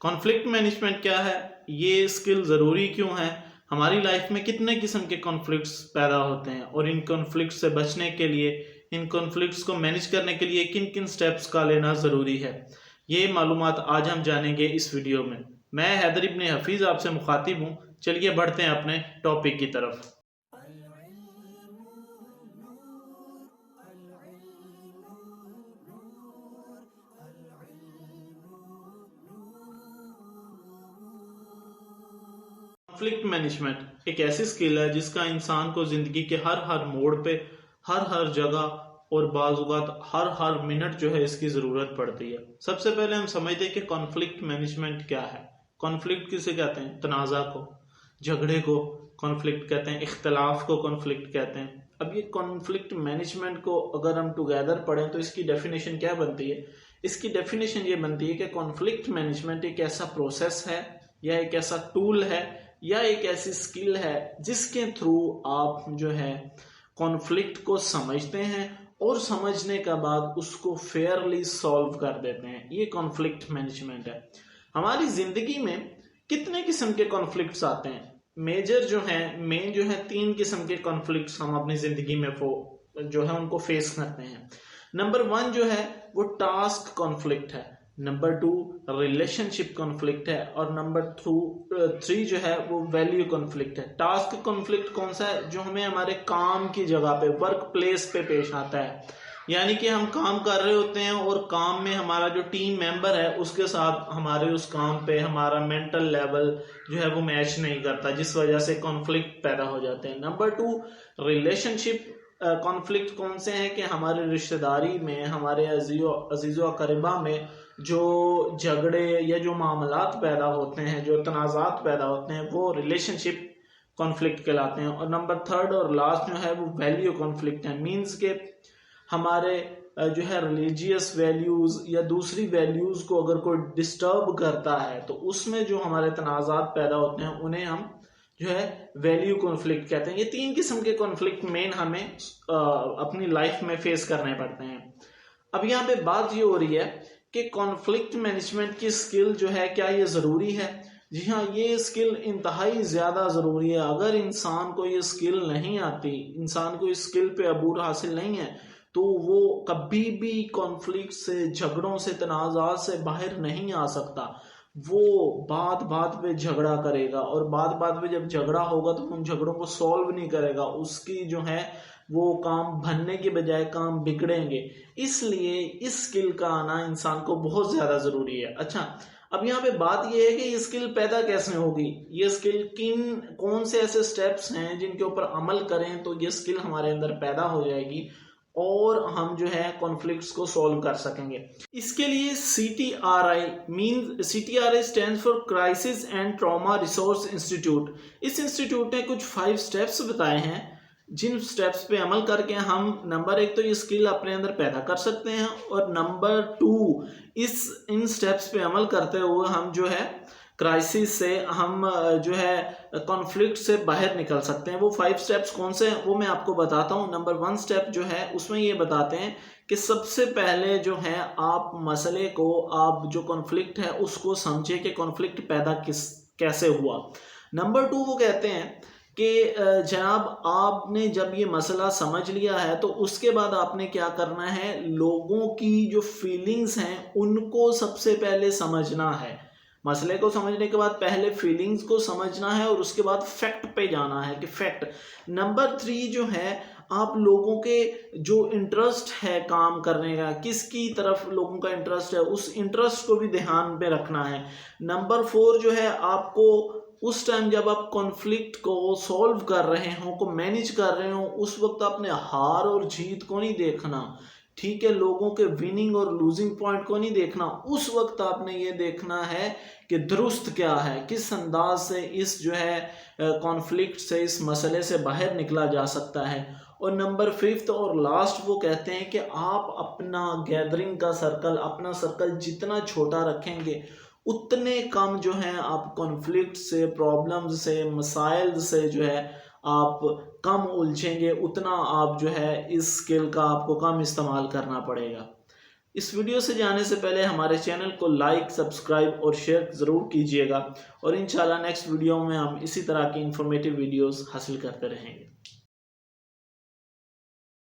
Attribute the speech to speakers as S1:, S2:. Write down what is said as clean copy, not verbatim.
S1: Conflict management क्या है, ये स्किल ज़रूरी क्यों है, हमारी लाइफ में कितने किस्म के कॉन्फ्लिक्ट्स पैदा होते हैं और इन कॉन्फ्लिक्ट्स से बचने के लिए, इन कॉन्फ्लिक्ट्स को मैनेज करने के लिए किन किन स्टेप्स का लेना ज़रूरी है, ये मालूमात आज हम जानेंगे इस वीडियो में। मैं हैदर इब्न हफीज़ आपसे मुखातिब हूँ। चलिए बढ़ते हैं अपने टॉपिक की तरफ। कॉन्फ्लिक्ट मैनेजमेंट एक ऐसी स्किल है जिसका इंसान को जिंदगी के हर मोड़ पे, हर जगह और बाज़ात हर मिनट जो है इसकी ज़रूरत पड़ती है। सबसे पहले हम समझते हैं कि कॉन्फ्लिक्ट मैनेजमेंट क्या है। कॉन्फ्लिक्ट किसे कहते हैं? तनाज़ा को, झगड़े को कॉन्फ्लिक्ट कहते हैं, इख्तलाफ को कॉन्फ्लिक्ट कहते हैं। अब ये कॉन्फ्लिक्ट मैनेजमेंट को अगर हम टुगेदर पढ़ें तो इसकी डेफिनेशन क्या बनती है? इसकी डेफिनेशन ये बनती है कि कॉन्फ्लिक्ट मैनेजमेंट एक ऐसा प्रोसेस है या एक ऐसा टूल है या एक ऐसी स्किल है जिसके थ्रू आप जो है कॉन्फ्लिक्ट को समझते हैं और समझने के बाद उसको फेयरली सॉल्व कर देते हैं। ये कॉन्फ्लिक्ट मैनेजमेंट है। हमारी जिंदगी में कितने किस्म के कॉन्फ्लिक्ट्स आते हैं? मेन जो है 3 किस्म के कॉन्फ्लिक्ट्स हम अपनी जिंदगी में जो है उनको फेस करते हैं। नंबर 1 जो है वो टास्क कॉन्फ्लिक्ट है, नंबर 2 रिलेशनशिप कॉन्फ्लिक्ट है और नंबर 3 जो है वो वैल्यू कॉन्फ्लिक्ट है। टास्क कॉन्फ्लिक्ट कौन सा है? जो हमें हमारे काम की जगह पे, वर्क प्लेस पे पेश आता है। यानी कि हम काम कर रहे होते हैं और काम में हमारा जो टीम मेंबर है उसके साथ हमारे उस काम पे हमारा मेंटल लेवल जो है वो मैच नहीं करता, जिस वजह से कॉन्फ्लिक्ट पैदा हो जाते हैं। नंबर 2 रिलेशनशिप कॉन्फ्लिक्ट कौन से हैं कि हमारे रिश्तेदारी में, हमारे अजीज़ो अकरबा में जो झगड़े या जो मामलात पैदा होते हैं, जो तनाज़ात पैदा होते हैं, वो रिलेशनशिप कॉन्फ्लिक्ट कहलाते हैं। और नंबर 3 और लास्ट जो है वो वैल्यू कॉन्फ्लिक्ट है। मीन्स के हमारे जो है रिलीजियस वैल्यूज या दूसरी वैल्यूज को अगर कोई डिस्टर्ब करता है तो उसमें जो हमारे तनाज़ात पैदा होते हैं उन्हें हम जो है वैल्यू कॉन्फ्लिक्ट कहते हैं। ये 3 किस्म के कॉन्फ्लिक्ट मेन हमें अपनी लाइफ में फेस करने पड़ते हैं। अब यहाँ पे बात ये हो रही है कि कॉन्फ्लिक्ट मैनेजमेंट की स्किल जो है क्या ये ज़रूरी है? जी हाँ, ये स्किल इंतहाई ज़्यादा ज़रूरी है। अगर इंसान को ये स्किल नहीं आती, इंसान को इस स्किल पे अबूर हासिल नहीं है, तो वो कभी भी कॉन्फ्लिक्ट से, झगड़ों से, तनाज़ात से बाहर नहीं आ सकता। वो बात पे झगड़ा करेगा और बात पे जब झगड़ा होगा तो उन झगड़ों को सॉल्व नहीं करेगा, उसकी जो है वो काम बनने के बजाय काम बिगड़ेंगे। इसलिए इस स्किल का आना इंसान को बहुत ज्यादा जरूरी है। अच्छा, अब यहाँ पे बात ये है कि ये स्किल पैदा कैसे होगी? ये स्किल कौन से ऐसे स्टेप्स हैं जिनके ऊपर अमल करें तो ये स्किल हमारे अंदर पैदा हो जाएगी और हम जो है कॉन्फ्लिक्ट्स को सॉल्व कर सकेंगे। इसके लिए CTRI stands for crisis and trauma resource institute. इस इंस्टीट्यूट ने कुछ 5 स्टेप्स बताए हैं जिन स्टेप्स पे अमल करके हम नंबर 1 तो ये स्किल अपने अंदर पैदा कर सकते हैं और नंबर 2 इन स्टेप्स पे अमल करते हुए हम जो है क्राइसिस से, हम जो है कॉन्फ्लिक्ट से बाहर निकल सकते हैं। वो 5 स्टेप्स कौन से हैं वो मैं आपको बताता हूँ। नंबर 1 स्टेप जो है उसमें ये बताते हैं कि सबसे पहले जो है आप मसले को, आप जो कॉन्फ्लिक्ट है उसको समझे कि कॉन्फ्लिक्ट पैदा कैसे हुआ। नंबर 2 वो कहते हैं कि जनाब आपने जब ये मसला समझ लिया है तो उसके बाद आपने क्या करना है, लोगों की जो फीलिंग्स हैं उनको सबसे पहले समझना है। मसले को समझने के बाद पहले फीलिंग्स को समझना है और उसके बाद फैक्ट पे जाना है कि फैक्ट। नंबर 3 जो है आप लोगों के जो इंटरेस्ट है काम करने का, किसकी तरफ लोगों का इंटरेस्ट है, उस इंटरेस्ट को भी ध्यान पे रखना है। नंबर 4 जो है आपको उस टाइम जब आप कॉन्फ्लिक्ट को सॉल्व कर रहे हो, को मैनेज कर रहे हो, उस वक्त आपने हार और जीत को नहीं देखना, ठीक है, लोगों के विनिंग और लूजिंग पॉइंट को नहीं देखना। उस वक्त आपने ये देखना है कि दुरुस्त क्या है, किस अंदाज से इस जो है कॉन्फ्लिक्ट से, इस मसले से बाहर निकला जा सकता है। और नंबर 5 और लास्ट वो कहते हैं कि आप अपना गैदरिंग का सर्कल, अपना सर्कल जितना छोटा रखेंगे उतने कम जो है आप कॉन्फ्लिक्ट से, प्रॉब्लम्स से, मसाइल से जो है आप कम उलझेंगे, उतना आप जो है इस स्किल का आपको कम इस्तेमाल करना पड़ेगा। इस वीडियो से जाने से पहले हमारे चैनल को लाइक, सब्सक्राइब और शेयर ज़रूर कीजिएगा और इंशाल्लाह नेक्स्ट वीडियो में हम इसी तरह की इंफॉर्मेटिव वीडियोस हासिल करते रहेंगे।